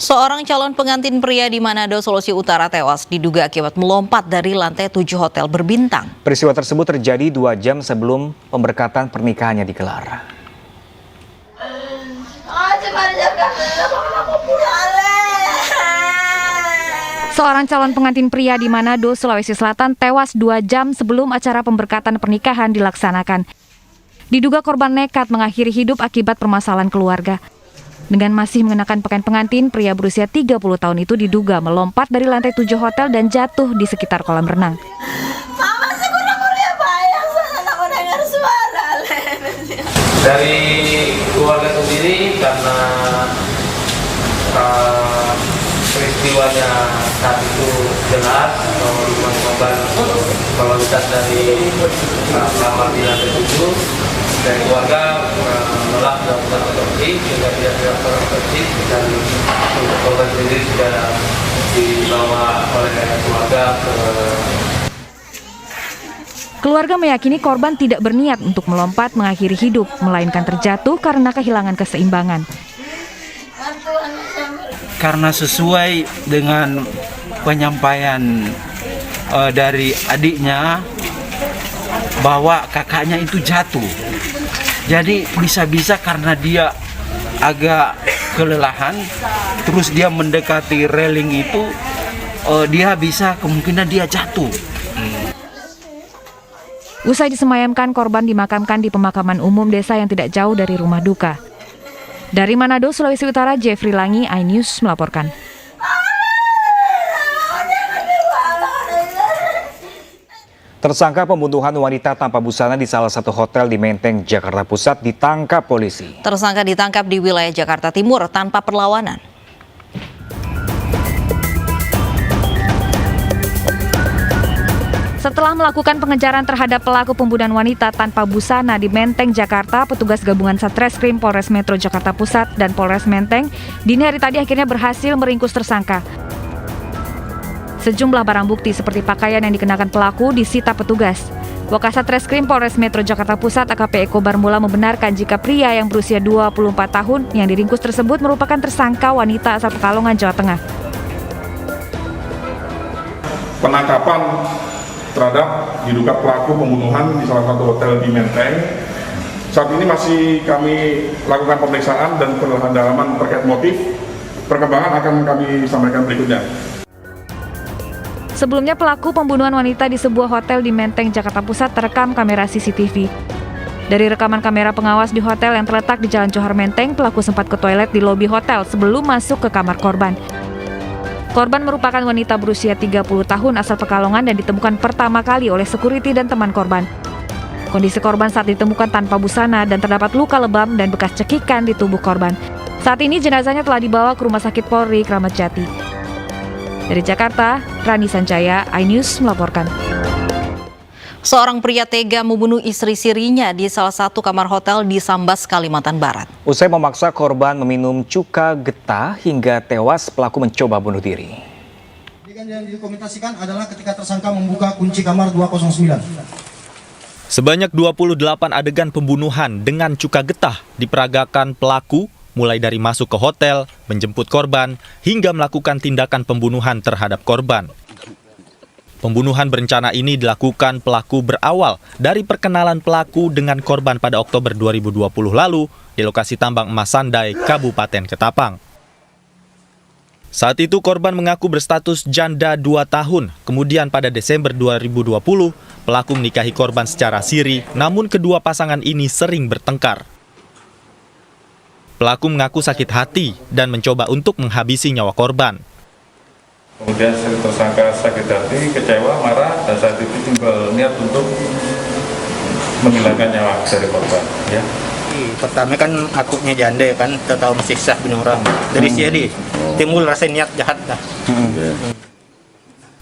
Seorang calon pengantin pria di Manado, Sulawesi Utara tewas diduga akibat melompat dari lantai 7 hotel berbintang. Peristiwa tersebut terjadi 2 jam sebelum pemberkatan pernikahannya digelar. Seorang calon pengantin pria di Manado, Sulawesi Selatan tewas 2 jam sebelum acara pemberkatan pernikahan dilaksanakan. Diduga korban nekat mengakhiri hidup akibat permasalahan keluarga. Dengan masih mengenakan pakaian pengantin, pria berusia 30 tahun itu diduga melompat dari lantai 7 hotel dan jatuh di sekitar kolam renang. Mama sekurang kuliah bayang, anak udah dengar suara. Dari keluarga sendiri karena peristiwanya saat itu jelas rumah korban kalau lihat dari kamar di lantai 7 dari keluarga menolak melakukan otopsi sehingga tidak dilakukan otopsi dan untuk korban sendiri sudah dibawa oleh keluarga ke. Keluarga meyakini korban tidak berniat untuk melompat mengakhiri hidup, melainkan terjatuh karena kehilangan keseimbangan. Karena sesuai dengan penyampaian dari adiknya bahwa kakaknya itu jatuh. Jadi bisa-bisa karena dia agak kelelahan, terus dia mendekati railing itu, dia bisa kemungkinan dia jatuh. Usai disemayamkan, korban dimakamkan di pemakaman umum desa yang tidak jauh dari rumah duka. Dari Manado, Sulawesi Utara, Jeffrey Langi, iNews melaporkan. Tersangka pembunuhan wanita tanpa busana di salah satu hotel di Menteng, Jakarta Pusat ditangkap polisi. Tersangka ditangkap di wilayah Jakarta Timur tanpa perlawanan. Setelah melakukan pengejaran terhadap pelaku pembunuhan wanita tanpa busana di Menteng, Jakarta, petugas gabungan Satreskrim Polres Metro Jakarta Pusat dan Polres Menteng dini hari tadi akhirnya berhasil meringkus tersangka. Sejumlah barang bukti seperti pakaian yang dikenakan pelaku disita petugas. Wakasat Reskrim Polres Metro Jakarta Pusat AKP Eko Barmula membenarkan jika pria yang berusia 24 tahun yang diringkus tersebut merupakan tersangka wanita asal Pekalongan, Jawa Tengah. Penangkapan terhadap diduga pelaku pembunuhan di salah satu hotel di Menteng. Saat ini masih kami lakukan pemeriksaan dan pendalaman terkait motif. Perkembangan akan kami sampaikan berikutnya. Sebelumnya pelaku pembunuhan wanita di sebuah hotel di Menteng, Jakarta Pusat terekam kamera CCTV. Dari rekaman kamera pengawas di hotel yang terletak di Jalan Johar Menteng, pelaku sempat ke toilet di lobi hotel sebelum masuk ke kamar korban. Korban merupakan wanita berusia 30 tahun asal Pekalongan dan ditemukan pertama kali oleh security dan teman korban. Kondisi korban saat ditemukan tanpa busana dan terdapat luka lebam dan bekas cekikan di tubuh korban. Saat ini jenazahnya telah dibawa ke Rumah Sakit Polri Kramat Jati. Dari Jakarta, Rani Sanjaya, iNews melaporkan. Seorang pria tega membunuh istri sirinya di salah satu kamar hotel di Sambas, Kalimantan Barat. Usai memaksa korban meminum cuka getah hingga tewas, pelaku mencoba bunuh diri. Yang dikomentasikan adalah ketika tersangka membuka kunci kamar 209. Sebanyak 28 adegan pembunuhan dengan cuka getah diperagakan pelaku mulai dari masuk ke hotel, menjemput korban, hingga melakukan tindakan pembunuhan terhadap korban. Pembunuhan berencana ini dilakukan pelaku berawal dari perkenalan pelaku dengan korban pada Oktober 2020 lalu di lokasi tambang emas Sandai, Kabupaten Ketapang. Saat itu korban mengaku berstatus janda 2 tahun, kemudian pada Desember 2020, pelaku menikahi korban secara siri, namun kedua pasangan ini sering bertengkar. Pelaku mengaku sakit hati dan mencoba untuk menghabisi nyawa korban. Kemudian tersangka sakit hati, kecewa, marah, dan saat itu timbul niat untuk menghilangkan nyawa dari korban. Ya. Pertama kan akunya janda kan, tahu mesiksa bunuh orang. Dari sini timbul rasa niat jahat dah.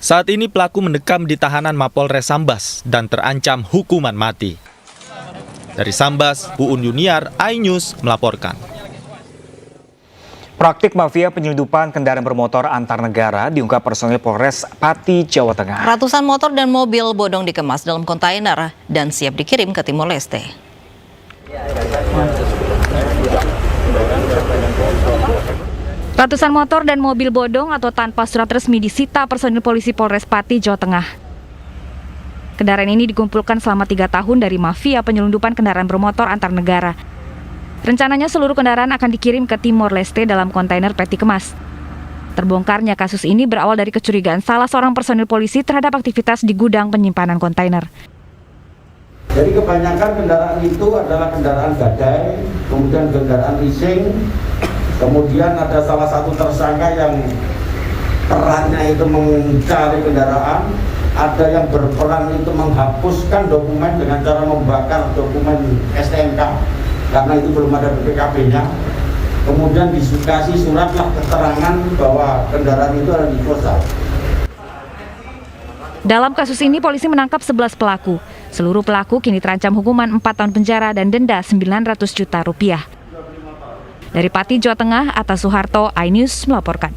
Saat ini pelaku mendekam di tahanan Mapolres Sambas dan terancam hukuman mati. Dari Sambas, Uun Yuniar, iNews melaporkan. Praktik mafia penyelundupan kendaraan bermotor antar negara diungkap personil Polres Pati, Jawa Tengah. Ratusan motor dan mobil bodong dikemas dalam kontainer dan siap dikirim ke Timor Leste. Ratusan motor dan mobil bodong atau tanpa surat resmi disita personil polisi Polres Pati, Jawa Tengah. Kendaraan ini dikumpulkan selama 3 tahun dari mafia penyelundupan kendaraan bermotor antar negara. Rencananya seluruh kendaraan akan dikirim ke Timor Leste dalam kontainer peti kemas. Terbongkarnya kasus ini berawal dari kecurigaan salah seorang personil polisi terhadap aktivitas di gudang penyimpanan kontainer. Jadi kebanyakan kendaraan itu adalah kendaraan gadai, kemudian kendaraan leasing, kemudian ada salah satu tersangka yang perannya itu mencari kendaraan, ada yang berperan itu menghapuskan dokumen dengan cara membakar dokumen STNK karena itu belum ada BPKB-nya. Kemudian dikasih suratlah keterangan bahwa kendaraan itu ada disposal. Dalam kasus ini polisi menangkap 11 pelaku. Seluruh pelaku kini terancam hukuman 4 tahun penjara dan denda 900 juta rupiah. Dari Pati, Jawa Tengah, Atta Soeharto, iNews melaporkan.